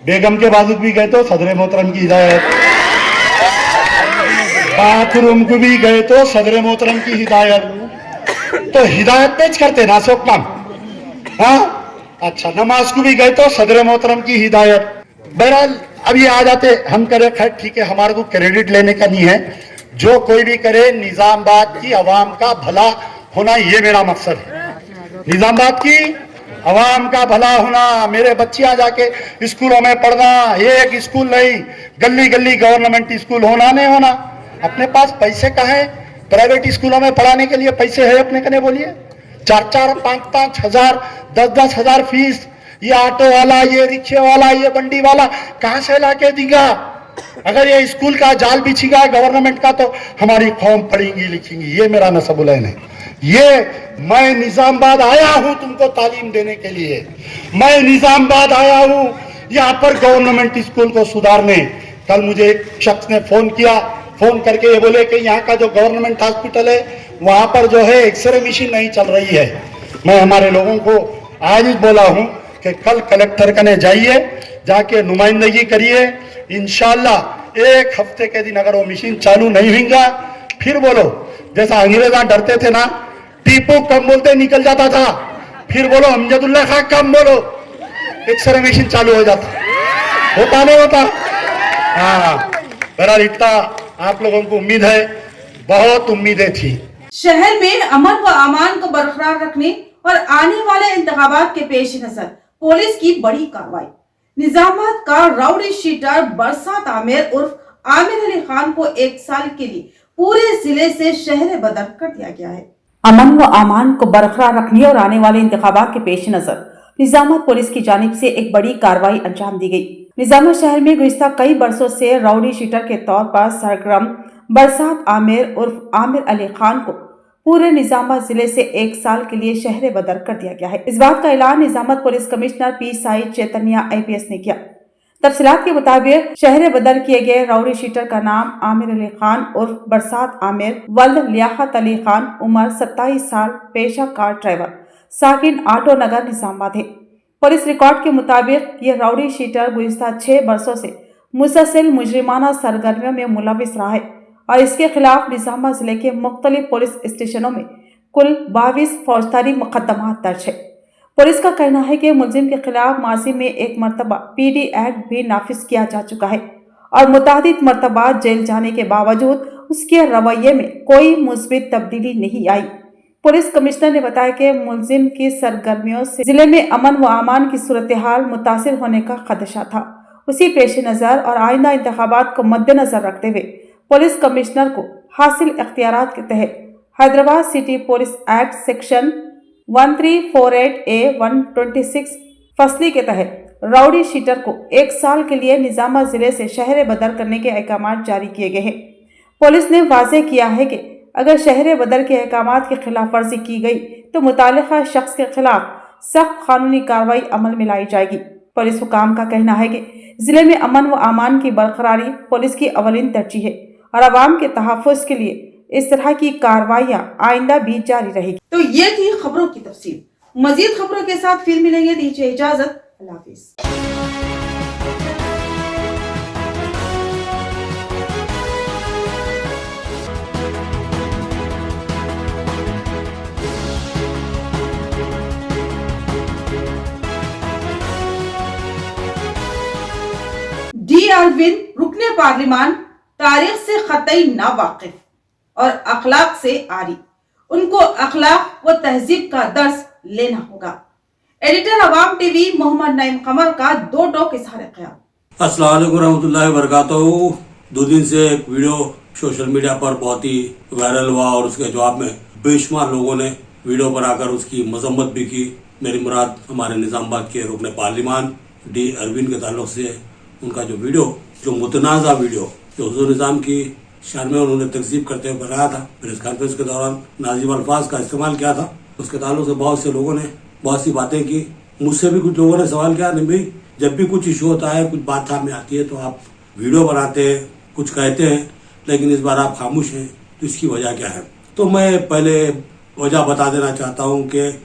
بیگم کے بازو بھی گئے تو صدر محترم کی ہدایت، باتھ روم کو بھی گئے تو صدر محترم کی ہدایت، تو ہدایت پیچ کرتے نا سو کام۔ ہاں اچھا، نماز کو بھی گئے تو صدر محترم کی ہدایت۔ بہرحال اب یہ آ جاتے، ہم کرے خیر ٹھیک ہے، ہمارے کو کریڈٹ لینے کا نہیں ہے، جو کوئی بھی کرے نظام آباد کی عوام کا بھلا ہونا، یہ میرا مقصد ہے۔ نظام آباد کی عوام کا بھلا ہونا، میرے بچیاں جا کے اسکولوں میں پڑھنا، ایک اسکول نہیں، گلی گلی گورنمنٹ اسکول ہونا نہیں ہونا۔ اپنے پاس پیسے کہاں ہیں؟ پرائیویٹ اسکولوں میں پڑھانے کے لیے پیسے ہے اپنے کنے؟ بولیے 4-4 5-5 ہزار 10-10 ہزار فیس، یہ آٹو والا، یہ رکشے والا، یہ بنڈی والا کہاں سے لا کے دے گا؟ اگر یہ اسکول کا جال بچھی گا گورنمنٹ کا تو ہماری قوم پڑھیں گی لکھیں گی۔ یہ میرا نصب العین ہے، یہ میں نظام آباد آیا ہوں تم کو تعلیم دینے کے لیے، میں نظام آباد آیا ہوں یہاں پر گورنمنٹ اسکول کو سدھارنے۔ کل مجھے ایک شخص نے فون کیا، فون کر کے یہ بولے کہ یہاں کا جو گورنمنٹ ہاسپٹل ہے وہاں پر جو ہے ایکس رے مشین نہیں چل رہی ہے۔ میں ہمارے لوگوں کو آج ہی بولا ہوں کہ کل کلیکٹر کنے جائیے، جا کے نمائندگی کریے، انشاءاللہ 1 ہفتے کے دن اگر وہ مشین چالو نہیں ہوئیں گا پھر بولو جیسا انگریزاں ڈرتے تھے نا، ٹیپو کم بولتے نکل جاتا تھا، پھر بولو امجد اللہ خان کم بولو، ایکس رے مشین چالو ہو جاتا، ہوتا نہیں ہوتا؟ ہاں بہرحال اتنا آپ لوگوں کو امید ہے، بہت امیدیں تھی۔ شہر میں امن و امان کو برقرار رکھنے اور آنے والے انتخابات کے پیش نظر پولیس کی بڑی کارروائی۔ نظام آباد کا راؤڈی شیٹر برسات عامر عرف عامر علی خان کو 1 سال کے لیے پورے ضلع سے شہر بدر کر دیا گیا ہے۔ امن و امان کو برقرار رکھنے اور آنے والے انتخابات کے پیش نظر نظام آباد پولیس کی جانب سے ایک بڑی کارروائی انجام دی گئی۔ نظام آباد شہر میں گزشتہ کئی برسوں سے راؤڈی شیٹر کے طور پر سرگرم برسات عامر عرف عامر علی خان کو पूरे निजामाबाद जिले से 1 साल के लिए शहर बदर कर दिया गया है। इस बात का ऐलान Nizamabad police commissioner P Sai Chaitanya IPS ने किया। तफसीलात के मुताबिक शहर बदर किए गए राउडी शीटर का नाम आमिर अली खान उर्फ बरसात आमिर, वल्द लियाकत अली खान, उम्र 27 साल, पेशा कार ड्राइवर, साकिन आटो नगर निजामाबाद है। पुलिस रिकॉर्ड के मुताबिक ये राउडी शीटर गुज़िश्ता 6 बरसों से मुसलसल मुजरिमाना सरगर्मियों में मुलविस रहा है और इसके खिलाफ निजामाबाद जिले के मुख्तलिफ पुलिस स्टेशनों में कुल 22 फौजदारी मुकदमा दर्ज है। पुलिस का कहना है कि मुलजिम के खिलाफ माजी में एक मरतबा PD एक्ट भी नाफिज किया जा चुका है और मुतादिद मरतबा जेल जाने के बावजूद उसके रवैये में कोई मुस्बित तब्दीली नहीं आई। पुलिस कमिश्नर ने बताया कि मुलजिम की सरगर्मियों से जिले में अमन व अमान की सूरत हाल मुतासिर होने का खदशा था। उसी पेश नज़र और आइंदा इंतखाबात को मद्देनजर रखते हुए पुलिस कमिश्नर को हासिल इख्तियारात के तहत Hyderabad city police act section 1348A-126 फसली के तहत राउडी शीटर को 1 साल के लिए निजामाबाद जिले से शहर बदर करने के अहकाम जारी किए गए हैं। पुलिस ने वाज़ेह किया है कि अगर शहर बदर के अहकामात की खिलाफ वर्जी की गई तो मुतालिका शख्स के खिलाफ सख्त कानूनी कार्रवाई अमल में लाई जाएगी। पुलिस हुकाम का कहना है कि जिले में अमन व अमान की बरकरारी पुलिस की अवलिन तरजीह है और अवाम के तहफ़्फ़ुज़ के लिए इस तरह की कार्रवाइयाँ आइंदा भी जारी रहेगी। तो ये थी खबरों की तफसील। मजीद खबरों के साथ फिर मिलेंगे। दीजिए इजाजत। अल्लाह हाफिज। डी अरविंद रुकने पार्लिमान तारीख से कतई ना वाकिफ और अखलाक से आरी, उनको अखलाक व तहजीब का दर्स लेना होगा। एडिटर अवाम टीवी मोहम्मद नईम कमर का 2 टोक इज़हार ख्याल। अस्सलाम वालेकुम रहमतुल्लाहि व बरकातहू। 2 दिन से एक वीडियो सोशल मीडिया पर बहुत ही वायरल हुआ और उसके जवाब में बेशुमार लोगों ने वीडियो पर आकर उसकी मजम्मत भी की। मेरी मुराद हमारे निजामाबाद के रुकने पार्लिमान डी अरविंद के ताल्लुक से उनका जो वीडियो, जो मुतनाज़ा वीडियो जो हुज़ूर निज़ाम की शान में उन्होंने तकसीब करते हुए बनाया था, प्रेस कॉन्फ्रेंस के दौरान नाज़िब अल्फाज का इस्तेमाल किया था, उसके ताल्लुक से बहुत से लोगों ने बहुत सी बातें की। मुझसे भी कुछ लोगों ने सवाल किया, नहीं भाई जब भी कुछ इशू होता है, कुछ बात सामने आती है तो आप वीडियो बनाते हैं, कुछ कहते हैं, लेकिन इस बार आप खामोश हैं, तो इसकी वजह क्या है? तो मैं पहले वजह बता देना चाहता हूँ कि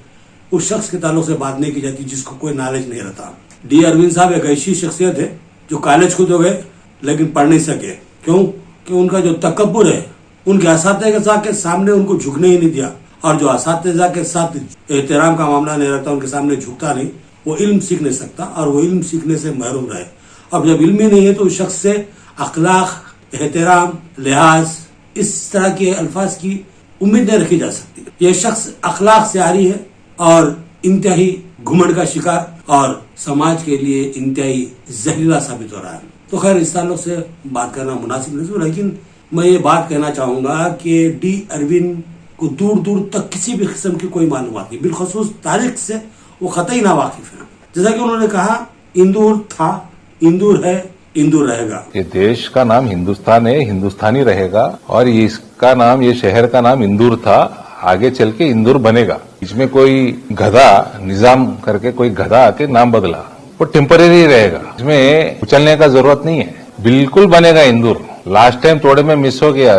उस शख्स के ताल्लुक से बात नहीं की जाती जिसको कोई नॉलेज नहीं रहता। डी अरविंद साहब एक ऐसी शख्सियत है जो कॉलेज खुद हो गए लेकिन पढ़ नहीं सके। क्यों? कि उनका जो तकब्बुर है, उनके असातिज़ा के सामने उनको झुकने ही नहीं दिया, और जो असातिज़ा के साथ एहतराम का मामला नहीं रखता, उनके सामने झुकता नहीं, वो इल्म सीख नहीं सकता और वो इल्म सीखने से महरूम रहे। अब जब इल्म ही नहीं है तो उस शख्स से अखलाक, एहतराम, लिहाज, इस तरह के अल्फाज की उम्मीद नहीं रखी जा सकती। ये शख्स अखलाक से आरी है और इंतहाई घुमंड का शिकार और समाज के लिए इंतहाई जहरीला साबित हो रहा है। तो खैर इस ताल्लुक से बात करना मुनासिब नहीं, लेकिन मैं ये बात कहना चाहूँगा कि डी अरविंद को दूर दूर तक किसी भी किस्म की कोई मालूमात नहीं, बिलखसूस तारीख से वो कतई ना वाकिफ है। जैसा कि उन्होंने कहा, इंदूर था, इंदूर है, इंदूर रहेगा। ये देश का नाम हिंदुस्तान है, हिंदुस्तानी रहेगा, और ये इसका नाम, ये शहर का नाम इंदूर था, आगे चल के इंदूर बनेगा। इसमें कोई गधा निजाम करके कोई गधा आके नाम बदला, वो टेम्परेरी रहेगा, इसमें उछलने का जरूरत नहीं है, बिल्कुल बनेगा इंदूर। लास्ट टाइम थोड़े में मिस हो गया,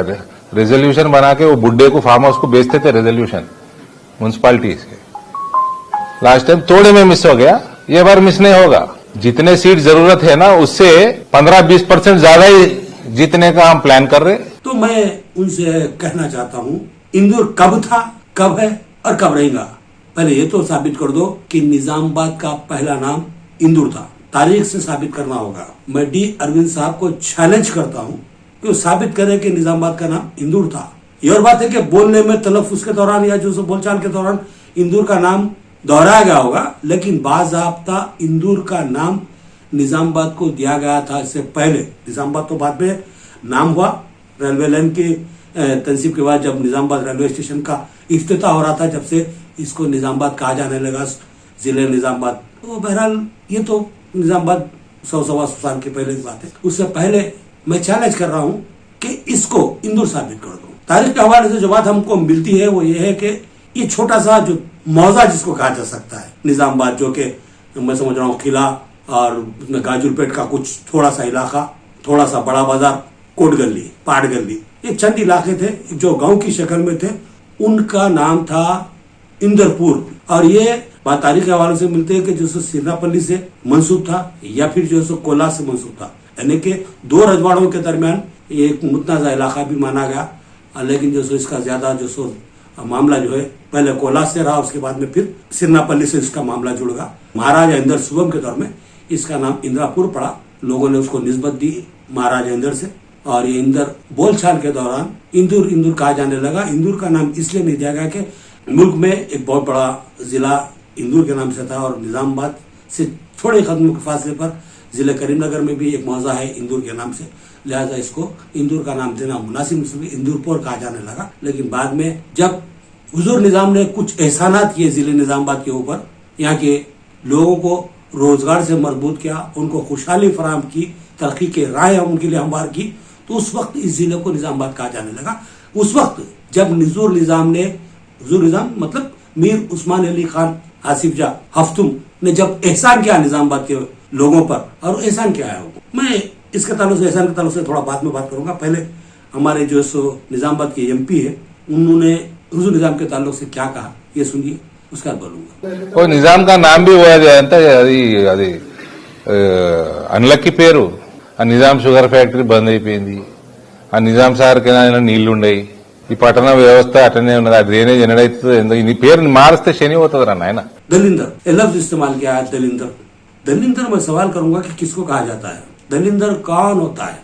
रेजोल्यूशन बना के वो बुड्ढे को फार्म हाउस को बेचते थे, रेजोल्यूशन म्यूनसिपालिटी के, लास्ट टाइम थोड़े में मिस हो गया, ये बार मिस नहीं होगा। जितने सीट जरूरत है ना, उससे 15-20% ज्यादा ही जीतने का हम प्लान कर रहे। तो मैं उनसे कहना चाहता हूँ, इंदूर कब था, कब है और कब रहेगा, पहले ये तो साबित कर दो कि निजामाबाद का पहला नाम इंदूर था। तारीख से साबित करना होगा। मैं डी अरविंद साहब को चैलेंज करता हूँ कि वो साबित करें कि निजामाबाद का नाम इंदूर था। ये और बात है कि बोलने में, तलफ्फुज़ के दौरान या जो बोलचाल के दौरान इंदूर का नाम दोहराया गया होगा, लेकिन बाज़ाब्ता इंदूर का नाम निजामाबाद को दिया गया था इससे पहले। निजामाबाद तो बाद में नाम हुआ, रेलवे लाइन की तंसीब के बाद जब निजामाबाद रेलवे स्टेशन का इफ्तिताह हो रहा था, जब से इसको निजामाबाद कहा जाने लगा, जिले निजामाबाद। तो बहरहाल ये तो निजामाबाद 100-125 साल के पहले की बात है। उससे पहले मैं चैलेंज कर रहा हूँ कि इसको इंदूर साबित कर दो। तारीख के हवाले से जो बात हमको मिलती है वो ये है कि ये छोटा सा जो मौजा जिसको कहा जा सकता है निजामाबाद, जो कि मैं समझ रहा हूँ किला और उसमें गाजुलपेट का कुछ थोड़ा सा इलाका, थोड़ा सा बड़ा बाजार, कोट गली, पाट गली, ये चंद इलाके थे जो गांव की शक्ल में थे। उनका नाम था इंदरपुर और ये बात तारीख के हवाले से मिलते हैं कि जो सिरनापल्ली से मंसूब था या फिर जो है कोला से मंसूब था, यानी कि दो रजवाड़ों के दरमियान एक मुतनाज़ा इलाका भी माना गया। लेकिन जो इसका ज्यादा जो मामला जो है पहले कोला से रहा, उसके बाद में फिर सिरनापल्ली से इसका मामला जुड़ गया। महाराजा इंदर सुबम के दौर में इसका नाम इंदिरापुर पड़ा, लोगों ने उसको निस्बत दी महाराजा इंदर से। और ये इंदर बोलचाल के दौरान इंदूर इंदूर कहा जाने लगा। इंदूर का नाम इसलिए नहीं दिया गया कि मुल्क में एक बहुत बड़ा जिला इंदूर के नाम से था और निजामाबाद से थोड़े कदम के फासले पर जिले करीमनगर में भी एक मौजा है इंदूर के नाम से, लिहाजा इसको इंदूर का नाम देना मुनासिब नहीं, इंदूरपुर कहा जाने लगा। लेकिन बाद में जब हुजूर निजाम ने कुछ एहसानात किए जिले निजामाबाद के ऊपर, यहाँ के लोगों को रोजगार से मजबूत किया, उनको खुशहाली फराहम की, तरक्की के राहें उनके लिए हमवार की, तो उस वक्त इस जिले को निजामाबाद कहा जाने लगा। उस वक्त जब हुजूर निजाम मतलब मीर उस्मान अली खान आसिफ जा हफ्तुम ने जब एहसान किया निजामाबाद के लोगों पर, और एहसान क्या है मैं इसके ताल्लुक से एहसान के ताल्लुक से थोड़ा बाद में बात करूंगा। पहले हमारे जो निजामाबाद के एमपी है उन्होंने हुजूर निजाम के ताल्लुक से क्या कहा ये सुनिए, उसका बोलूंगा। और निजाम का नाम भी हुआ అది అన్లక్కీ పేరు ఆ నిజాం షుగర్ ఫ్యాక్టరీ బంద్ అయిపోయింది, ఆ నిజాం సాగర్ కెనాల్ నీళ్లు ఉండయి, ఈ పట్టణ వ్యవస్థ అటనే ఉన్నది, ఆ డ్రైనేజ్ ఎన్నడైతే ఈ పేరు మారిస్తే శని అవుతుంది రా నాయన। दलिंदर लफ्ज इस्तेमाल किया है, दलिंदर मैं सवाल करूंगा कि किसको कहा जाता है? दलिंदर कौन होता है?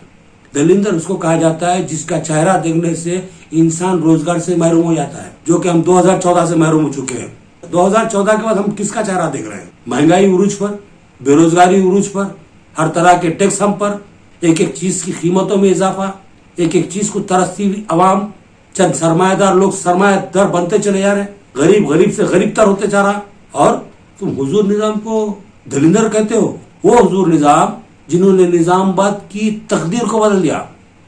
दलिंदर उसको कहा जाता है जिसका चेहरा देखने से इंसान रोजगार से महरूम हो जाता है, जो कि हम 2014 से महरूम हो चुके हैं। 2014 के बाद हम किसका चेहरा देख रहे हैं? महंगाई उरूज पर, बेरोजगारी उरूज पर, हर तरह के टैक्स हम पर, एक एक चीज की कीमतों में इजाफा, एक एक चीज को तरसती अवाम, चंद सरमायादार लोग सरमायादार बनते चले जा रहे, गरीब से गरीब तर होते जा रहा। और तुम हुजूर निजाम को दलिंदर कहते हो? वो हुजूर निजाम जिन्होंने निजामाबाद की तकदीर को बदल दिया।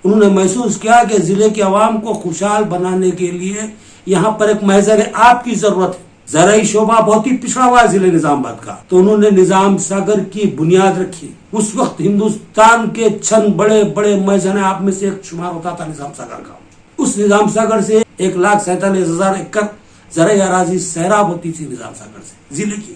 उन्होंने महसूस किया कि जिले के अवाम को खुशहाल बनाने के लिए यहाँ पर एक महजर आपकी जरूरत है। ज़राई शोबा बहुत ही पिछड़ा हुआ है जिले निजामाबाद का, तो उन्होंने निजाम सागर की बुनियाद रखी। उस वक्त हिंदुस्तान के चंद बड़े बड़े महजर आप में से एक शुमार होता था निजाम सागर का। उस निजाम सागर से 1,47,000 एकड़ ज़राई अराजी सैराब होती थी निजाम सागर से जिले की।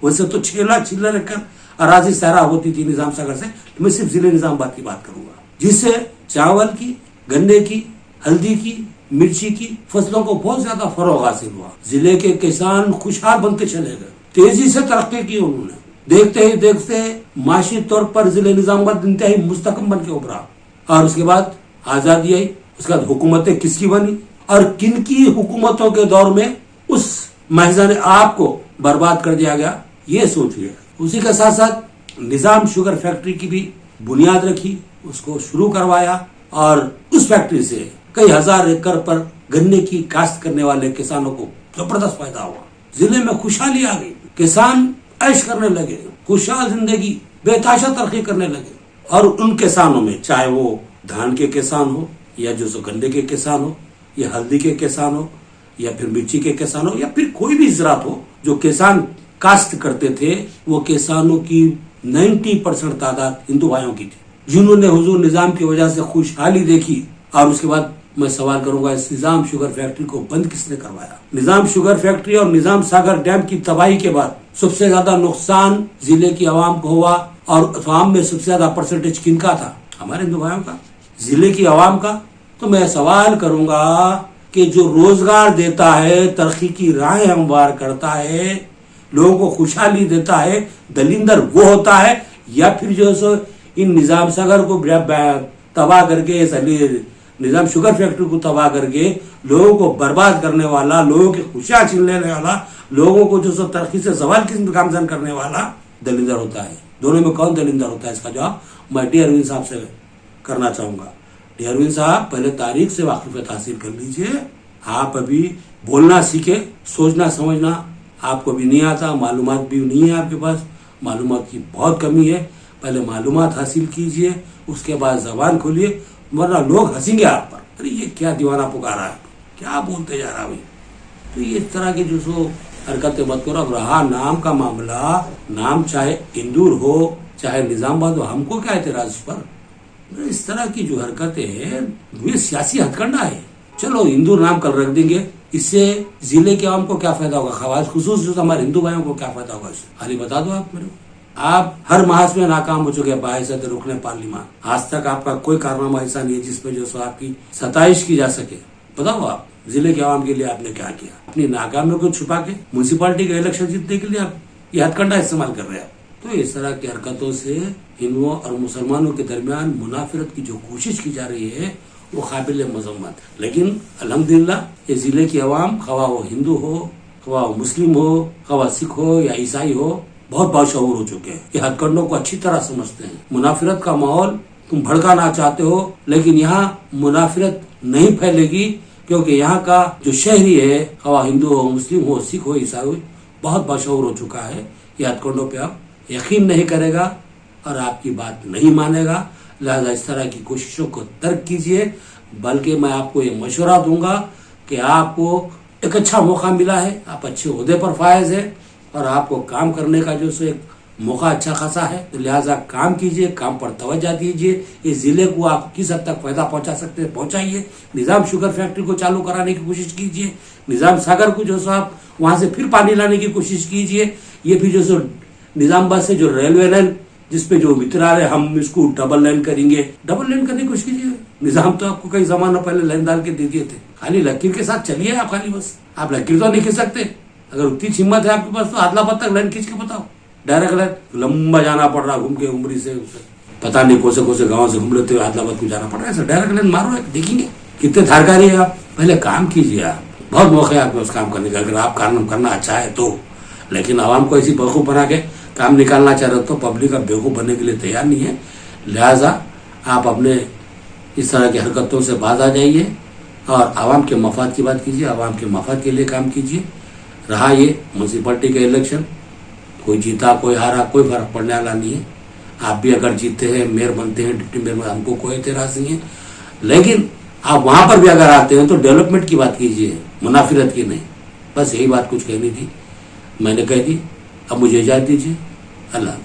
वैसे तो 6 लाख चिल्लर एकड़ अराजी सैराब होती थी निजाम सागर से। मैं सिर्फ जिले निजामाबाद की बात करूंगा, जिससे चावल की, गन्ने की, हल्दी की, मिर्ची की फसलों को बहुत ज्यादा फरोग हासिल हुआ। जिले के किसान खुशहाल बनते चले गए, तेजी से तरक्की की उन्होंने। देखते ही देखते माशी तौर पर जिले निजामाबाद इंतहाई मुस्तकम बन के उभरा। और उसके बाद आजादी आई, उसके बाद हुकूमतें किसकी बनी और किन की हुकूमतों के दौर में उस महजर आपको बर्बाद कर दिया गया, ये सोचिए। उसी के साथ साथ निजाम शुगर फैक्ट्री की भी बुनियाद रखी, उसको शुरू करवाया और उस फैक्ट्री से कई हजार एकड़ पर गन्ने की काश्त करने वाले किसानों को जबरदस्त फायदा हुआ। जिले में खुशहाली आ गई, किसान ऐश करने लगे, खुशहाल जिंदगी बेताशा तरक्की करने लगे। और उन किसानों में चाहे वो धान के किसान हो या जो गन्ने के किसान हो या हल्दी के किसान हो या फिर मिर्ची के किसान हो या फिर कोई भी ज़रात हो, जो किसान काश्त करते थे वो किसानों की 90% तादाद हिंदू भाइयों की थी, जिन्होंने हुजूर निजाम की वजह से खुशहाली देखी। और उसके बाद मैं सवाल करूंगा, इस निजाम शुगर फैक्ट्री को बंद किसने करवाया? निजाम शुगर फैक्ट्री और निजाम सागर डैम की तबाही के बाद सबसे ज्यादा नुकसान जिले की आवाम को हुआ। और आवाम में सबसे ज्यादा परसेंटेज किनका था? हमारे हिंदू भाइयों का, जिले की आवाम का। तो मैं सवाल करूंगा कि जो रोजगार देता है, तरक्की की राहें हमवार करता है, लोगों को खुशहाली देता है, दलिंदर वो होता है या फिर जो सो इन निजाम सागर को तबाह करके, निजाम शुगर फैक्ट्री को तबाह करके लोगों को बर्बाद करने वाला, लोगों की खुशियां छीन लेने वाला, लोगों को जो सो तरक्की से सवाल किस्म कामजन करने वाला दलिंदर होता है। दोनों में कौन दलिंदर होता है? इसका जवाब मैं डी अरविंद साहब से करना चाहूंगा। डी अरविंद साहब, पहले तारीख से वाकिफियत हासिल कर लीजिए। आप अभी बोलना सीखे, सोचना समझना आपको भी नहीं आता, मालूमात भी नहीं है आपके पास, मालूमात की बहुत कमी है। पहले मालूमात हासिल कीजिए, उसके बाद जबान खोलिए, वरना लोग हंसेंगे आप पर, अरे ये क्या दीवाना पुकारा है, क्या बोलते जा रहा भाई। तो ये इस तरह की जो सो हरकतें मत करो। अब रहा नाम का मामला, नाम चाहे इंदूर हो चाहे निजामाबाद हो, हमको क्या एतराज इस पर। इस तरह की जो हरकतें हैं ये सियासी हथकंडा है। चलो इंदूर नाम कल रख देंगे, इससे जिले के आवाम को क्या फायदा होगा, खास खुसूस जो हमारे हिंदू भाइयों को क्या फायदा होगा, इससे खाली बता दो आप मेरे को। आप हर महाज में नाकाम हो चुके हैं बाहिसत रुकने पार्लिमान। आज तक आपका कोई कारनामा ऐसा नहीं है जिसपे जो सो आपकी सताइश की जा सके। बताओ आप जिले के आवाम के लिए आपने क्या किया। अपनी नाकामियों को छुपा के म्यूनसिपालिटी का इलेक्शन जीतने के लिए आप ये हथकंडा इस्तेमाल कर रहे हैं। तो इस तरह की हरकतों से हिंदुओं और मुसलमानों के दरमियान मुनाफिरत की जो कोशिश की जा रही है वो काबिल मजम्मत है। लेकिन अल्हम्दुलिल्लाह ये जिले की आवाम, खवा वो हिंदू हो, खवा वो मुस्लिम हो, खवा सिख हो या ईसाई हो, बहुत बाशऊर हो चुके हैं। ये हथकंडों को अच्छी तरह समझते हैं। मुनाफिरत का माहौल तुम भड़काना चाहते हो, लेकिन यहाँ मुनाफिरत नहीं फैलेगी, क्योंकि यहाँ का जो शहरी है, खवा हिंदू हो, मुस्लिम हो, सिख हो, ईसाई हो, बहुत बाशऊर हो चुका है। ये हथकंडों पे आप यकीन नहीं करेगा और आपकी बात नहीं मानेगा। लिहाजा इस तरह की कोशिशों को तर्क कीजिए। बल्कि मैं आपको ये मशवरा दूंगा कि आपको एक अच्छा मौका मिला है, आप अच्छे ओहदे पर फायज है और आपको काम करने का जो एक मौका अच्छा खासा है, तो लिहाजा काम कीजिए, काम पर तवज्जो दीजिए। इस जिले को आप किस हद तक फायदा पहुंचा सकते हैं पहुंचाइए। निजाम शुगर फैक्ट्री को चालू कराने की कोशिश कीजिए। निजाम सागर को जो सो आप वहां से फिर पानी लाने की कोशिश कीजिए। ये भी जो सो निजामाबाद से जो रेलवे लाइन जिसपे जो वितरार है, हम इसको डबल लाइन करेंगे, डबल लाइन करने की कोशिश कीजिए। निजाम तो आपको कई जमानों पहले लाइन डाल के दे दिए थे। खाली लकीर के साथ चलिए आप, खाली बस आप लकीर तो नहीं खींच सकते। अगर उतनी हिम्मत है आपके पास तो आदलाबाद तक लाइन खींच के बताओ। डायरेक्ट लाइन लंबा जाना पड़ रहा, घूम के उमरी से पता नहीं कोसे कोसे गाँव से घूम लेते हुए आदलाबाद को जाना पड़ रहा है। डायरेक्ट लाइन मारो, देखेंगे कितने धारकारी है आप। पहले काम कीजिए आप, बहुत मौका है आपके उस काम करने का, अगर आप काम करना अच्छा है तो। लेकिन आवाम को ऐसी बेवकूफ बना के काम निकालना चाह रहे हो तो पब्लिक का बेवकूफ बनने के लिए तैयार नहीं है। लिहाजा आप अपने इस तरह की हरकतों से बाज आ जाइए और आवाम के मफाद की बात कीजिए, आवाम के मफाद के लिए काम कीजिए। रहा ये म्यूनसिपलिटी का इलेक्शन, कोई जीता कोई हारा कोई फर्क पड़ने वाला नहीं है। आप भी अगर जीतते हैं, मेयर बनते हैं, डिप्टी मेयर में, हमको कोई एतराज नहीं है। लेकिन आप वहां पर भी अगर आते हैं तो डेवलपमेंट की बात कीजिए, मुनाफिरत की नहीं। बस यही बात कुछ कहनी थी, मैंने कह दी। अब मुझे इजाजत दीजिए। अल्लाह।